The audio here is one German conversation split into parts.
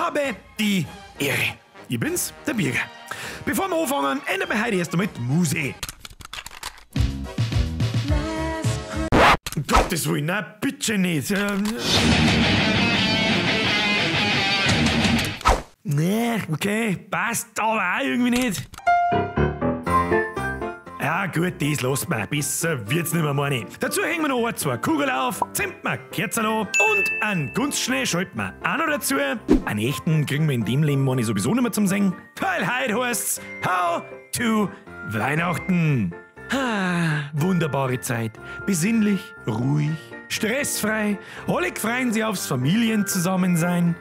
habe die Ehre. Ich bin's, der Birger. Bevor wir anfangen, ändern wir heute erst mit Musik. Um Gottes Willen, nein, bitte nicht. Nee, okay, passt aber auch irgendwie nicht. Ja gut, das lässt man. Besser wird's nicht mehr, meine. Dazu hängen wir noch ein, zwei Kugeln auf, zünden wir Kerzen an und einen Gunstschnee schalten wir auch noch dazu. Einen echten kriegen wir in dem Leben meine sowieso nicht mehr zum Singen. Weil heute heißt's How to Weihnachten. Wunderbare Zeit. Besinnlich, ruhig, stressfrei. Alle freuen sich aufs Familienzusammensein.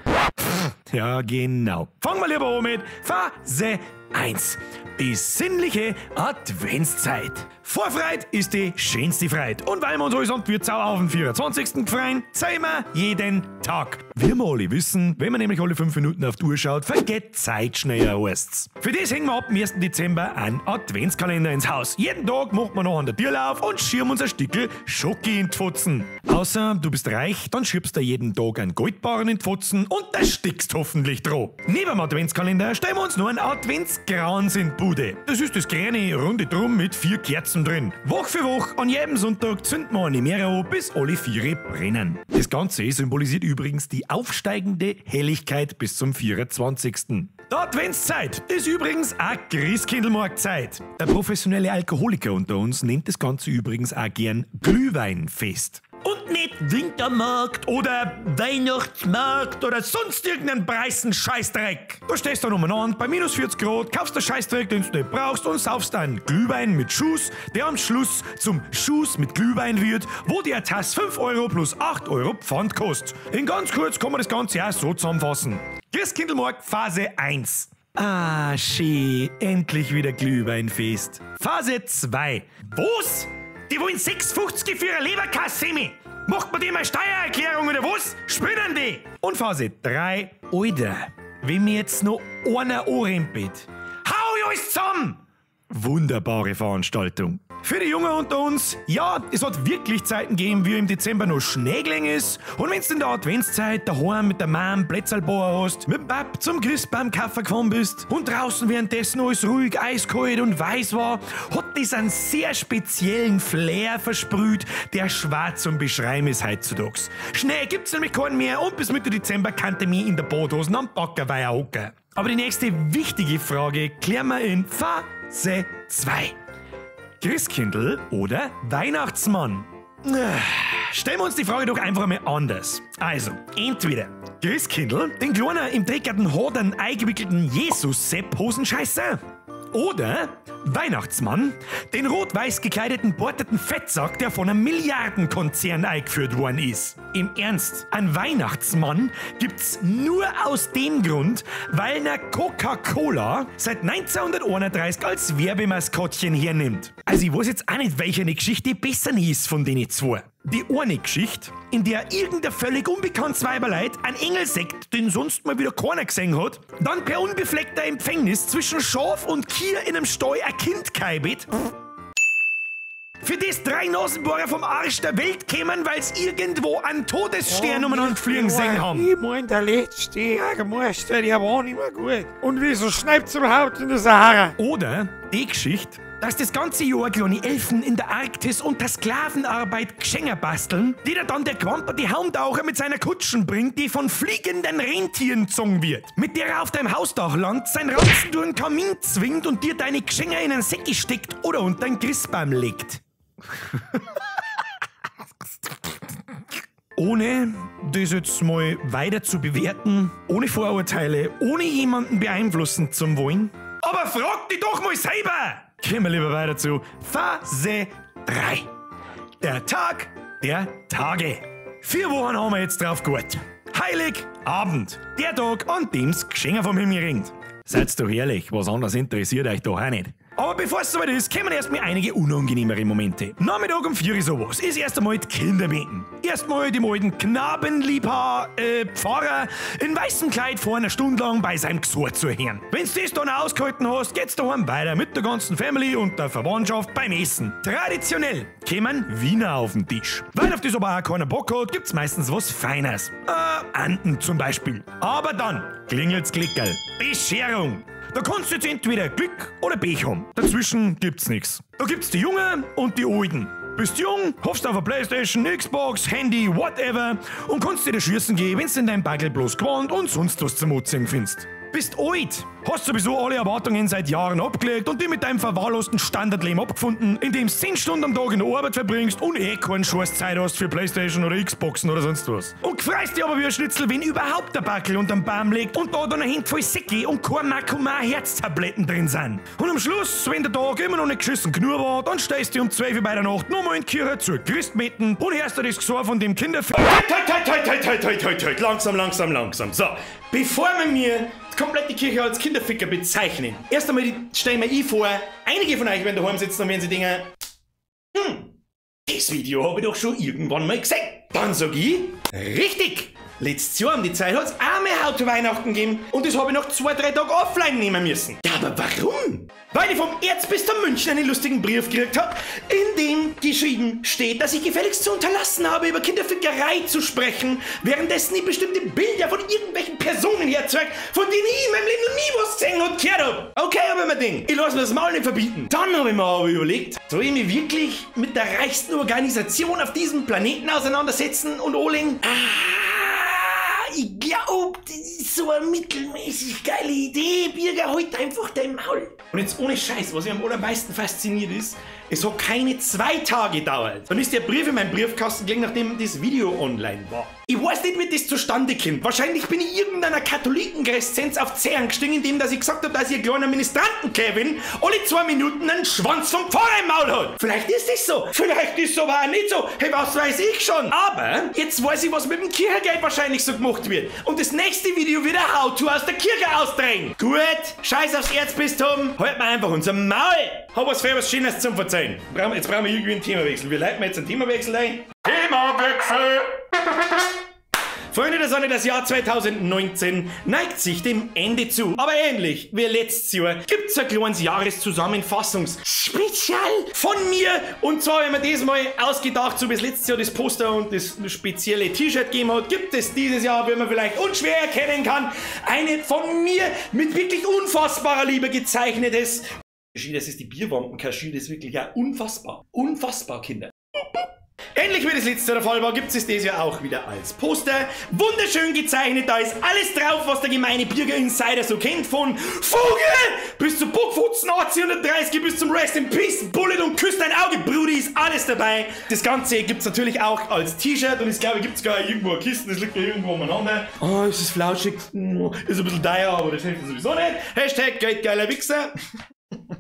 Ja, genau. Fangen wir lieber an mit Phase 1. Besinnliche Adventszeit. Vorfreude ist die schönste Freude. Und weil wir uns allesamt wie Sau auf den 24. freuen, zeigen wir jeden Tag. Wie wir alle wissen, wenn man nämlich alle 5 Minuten auf die Uhr schaut, vergeht Zeit schneller heißt's. Für das hängen wir ab dem 1. Dezember einen Adventskalender ins Haus. Jeden Tag machen wir noch an der Tür auf und schirmen uns ein Stückel Schoki in die Pfotzen. Außer du bist reich, dann schiebst du jeden Tag einen Goldbarren in die Pfotzen und da stickst hoffentlich drauf. Neben dem Adventskalender stellen wir uns noch einen Adventskranz in die Bude. Das ist das kleine runde Drum mit 4 Kerzen drin. Woche für Woche an jedem Sonntag zünden wir eine MEHRA bis alle 4 brennen. Das Ganze symbolisiert übrigens die aufsteigende Helligkeit bis zum 24. Die Adventszeit ist übrigens auch Christkindlmarktzeit. Der professionelle Alkoholiker unter uns nennt das Ganze übrigens auch gern Glühweinfest. Und nicht Wintermarkt oder Weihnachtsmarkt oder sonst irgendeinen preisen Scheißdreck. Du stehst dann umeinander bei minus 40 Grad, kaufst den Scheißdreck, den du nicht brauchst und saufst einen Glühwein mit Schuss, der am Schluss zum Schuss mit Glühwein wird, wo die Tasse 5 Euro plus 8 Euro Pfand kostet. In ganz kurz kann man das Ganze auch so zusammenfassen. Christkindlmarkt Phase 1. Ah, schön, endlich wieder Glühweinfest. Phase 2. Was? Die wollen 6,50 für ihre Leberkasse. Macht man dem eine Steuererklärung oder was? Spinnen die! Und Phase 3. Alter, wenn mir jetzt noch einer anrempelt. Hau ich alles zusammen! Wunderbare Veranstaltung. Für die Jungen unter uns, ja, es hat wirklich Zeiten gegeben, wie im Dezember noch Schnee gelegen ist. Und wenn's in der Adventszeit daheim mit der Mom Plätzl bauen hast, mit dem Pap zum Christbaumkaffer gefahren bist und draußen währenddessen alles ruhig, eiskalt und weiß war, hat das einen sehr speziellen Flair versprüht, der schwer zum Beschreiben ist heutzutage. Schnee gibt's nämlich keinen mehr und bis Mitte Dezember kannte mich in der Badhosen am Backerweiher hocken. Aber die nächste wichtige Frage klären wir in Phase 2. Christkindl oder Weihnachtsmann? Stellen wir uns die Frage doch einfach mal anders. Also, entweder Christkindl, den kleinen im dreckerten Hodern eingewickelten Jesus-Sepp-Hosenscheißer. Oder Weihnachtsmann, den rot-weiß gekleideten borteten Fettsack, der von einem Milliardenkonzern eingeführt worden ist. Im Ernst, ein Weihnachtsmann gibt's nur aus dem Grund, weil eine Coca-Cola seit 1931 als Werbemaskottchen hernimmt. Also ich weiß jetzt auch nicht, welche eine Geschichte besser ist von denen zwei. Die eine Geschichte, in der irgendein völlig unbekanntes Weiberleid einen Engel sagt, den sonst mal wieder keiner gesehen hat, dann per unbefleckter Empfängnis zwischen Schaf und Kier in einem Stall ein Kind geibet, für das 3 Nasenbohrer vom Arsch der Welt kämen, weil sie irgendwo einen Todesstern umeinander fliegen sehen haben. Ich mein, der letzte Jägermeister, der war nicht mehr gut. Und wieso schneit's überhaupt in der Sahara? Oder die Geschichte, dass das ganze Jahr kleine Elfen in der Arktis unter Sklavenarbeit Geschenke basteln, die dir dann der quamperte Haumtaucher mit seiner Kutschen bringt, die von fliegenden Rentieren gezogen wird. Mit der er auf deinem Hausdach landet, sein Ranzen durch den Kamin zwingt und dir deine Geschenke in einen Säcki steckt oder unter den Christbaum legt. Ohne das jetzt mal weiter zu bewerten, ohne Vorurteile, ohne jemanden beeinflussen zu wollen. Aber frag dich doch mal selber! Gehen wir lieber weiter zu Phase 3. Der Tag der Tage. 4 Wochen haben wir jetzt drauf gewartet. Heiligabend. Der Tag, an dem's Geschenke vom Himmel ringt. Seid's doch ehrlich, was anderes interessiert euch doch auch nicht. Aber bevor es soweit ist, kommen erstmal einige unangenehmere Momente. Nachmittag um 4 Uhr sowas ist erst einmal die Kinderbeten. Erstmal dem alten Knabenliebhaber, Pfarrer in weißem Kleid vor einer Stunde lang bei seinem Gesort zu hören. Wenn's das dann ausgehalten hast, geht's daheim weiter mit der ganzen Family und der Verwandtschaft beim Essen. Traditionell kämen Wiener auf den Tisch. Weil auf das aber auch keiner Bock hat, gibt's meistens was Feines. Anden zum Beispiel. Aber dann klingelt's Klickerl. Bescherung. Da kannst du jetzt entweder Glück oder Pech haben. Dazwischen gibt's nichts. Da gibt's die Jungen und die Alten. Bist jung, hoffst auf eine Playstation, Xbox, Handy, whatever und kannst dir da schießen gehen, wenn's in deinem Backel bloß Gewand und sonst was zum Mutzigen findest. Bist alt, hast sowieso alle Erwartungen seit Jahren abgelegt und die mit deinem verwahrlosten Standardleben abgefunden, indem du 10 Stunden am Tag in der Arbeit verbringst und keinen Scheiß Zeit hast für Playstation oder Xboxen oder sonst was. Und freust dich aber wie ein Schnitzel, wenn überhaupt der Backel unterm Baum liegt und da dann ein Hand voll Säcke und kein Makoma-Herztabletten drin sind. Und am Schluss, wenn der Tag immer noch nicht geschissen genug war, dann stehst du um 12 Uhr bei der Nacht nochmal in die Kirche zur Christmeten und hörst dir das Gesang von dem Kinderfilm. Langsam. So, bevor wir mir die komplette Kirche als Kinderficker bezeichnen, erst einmal stellen wir vor, einige von euch werden daheim sitzen und werden sie denken, das Video habe ich doch schon irgendwann mal gesehen. Dann sag ich, richtig! Letztes Jahr um die Zeit hat es auch mehr Weihnachten gegeben und das habe ich noch 2-3 Tage offline nehmen müssen. Ja, aber warum? Weil ich vom Erzbistum München einen lustigen Brief gekriegt habe, in dem geschrieben steht, dass ich gefälligst zu unterlassen habe, über Kinderfickerei zu sprechen, währenddessen ich bestimmte Bilder von irgendwelchen Personen herzeige, von denen ich in meinem Leben noch nie was gesehen und gehört habe. Okay, aber mir denkt, ich lasse mir das Maul nicht verbieten. Dann habe ich mir aber überlegt, soll ich mich wirklich mit der reichsten Organisation auf diesem Planeten auseinandersetzen und anlegen? Ich glaube, das ist so eine mittelmäßig geile Idee. Birger, halt einfach dein Maul. Und jetzt ohne Scheiß, was mich am allermeisten fasziniert ist, es hat keine 2 Tage gedauert. Dann ist der Brief in meinem Briefkasten gelegen, nachdem das Video online war. Ich weiß nicht, wie das zustande kommt. Wahrscheinlich bin ich irgendeiner Katholikengreszenz auf Zähren gestiegen, indem dass ich gesagt habe, dass ihr kleiner Ministranten-Kevin alle 2 Minuten einen Schwanz vom Pfarrer im Maul hat. Vielleicht ist das so. Vielleicht ist es aber auch nicht so. Hey, was weiß ich schon. Aber jetzt weiß ich, was mit dem Kirchengeld wahrscheinlich so gemacht wird. Und das nächste Video wird ein Hauts aus der Kirche ausdrehen. Gut, scheiß aufs Erzbistum. Halt mal einfach unser Maul. Hab was für was Schönes zum Verzeihen. Jetzt brauchen wir irgendwie einen Themawechsel. Wir leiten jetzt einen Themawechsel ein. Themawechsel! Freunde der Sonne, das Jahr 2019 neigt sich dem Ende zu. Aber ähnlich wie letztes Jahr gibt's ein kleines Jahreszusammenfassungs-Spezial von mir. Und zwar, wenn man diesmal ausgedacht, so wie es letztes Jahr das Poster und das spezielle T-Shirt gegeben hat, gibt es dieses Jahr, wie man vielleicht unschwer erkennen kann, eine von mir mit wirklich unfassbarer Liebe gezeichnetes. Das ist die Bierwampenkaschie, das ist wirklich ja unfassbar. Unfassbar, Kinder. Ähnlich wie das letzte Jahr der Fall war, gibt es dieses Jahr auch wieder als Poster. Wunderschön gezeichnet, da ist alles drauf, was der gemeine Birger Insider so kennt. Von Vogel bis zu Buckfutzen 1830 bis zum Rest in Peace, Bullet und Küss dein Auge, Brudi, ist alles dabei. Das Ganze gibt es natürlich auch als T-Shirt und ich glaube, gibt es gar irgendwo eine Kiste, das liegt ja irgendwo umeinander. Oh, es ist flauschig, ist ein bisschen teuer, aber das hilft sowieso nicht. Hashtag geldgeiler Wichser.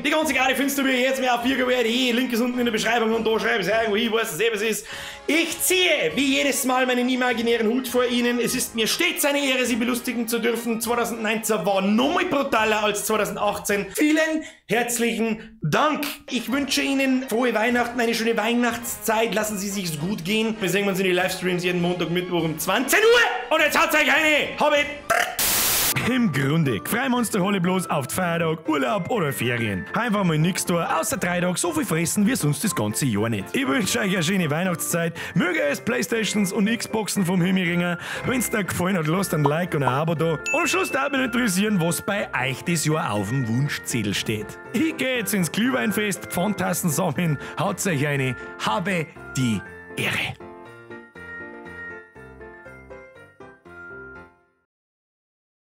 Die ganze Karte findest du mir jetzt mehr auf birger.de. Link ist unten in der Beschreibung und da schreibe ich es irgendwo hin, weißt du selber, was es ist. Ich ziehe wie jedes Mal meinen imaginären Hut vor Ihnen. Es ist mir stets eine Ehre, Sie belustigen zu dürfen. 2019 war nochmal brutaler als 2018. Vielen herzlichen Dank. Ich wünsche Ihnen frohe Weihnachten, eine schöne Weihnachtszeit. Lassen Sie sich's gut gehen. Wir sehen uns in die Livestreams jeden Montag, Mittwoch um 20 Uhr. Und jetzt haut's euch eine. Habe. Im Grunde freuen wir uns doch alle bloß auf die Feiertag, Urlaub oder Ferien. Einfach mal nichts tun, außer 3 Tage so viel fressen wie sonst das ganze Jahr nicht. Ich wünsche euch eine schöne Weihnachtszeit. Möge es Playstations und Xboxen vom Himme ringen. Wenn es dir gefallen hat, lasst ein Like und ein Abo da. Und am Schluss darf mich interessieren, was bei euch das Jahr auf dem Wunschzettel steht. Ich gehe jetzt ins Glühweinfest, Pfandtassen sammeln, Hauts, eine, habe, die Ehre.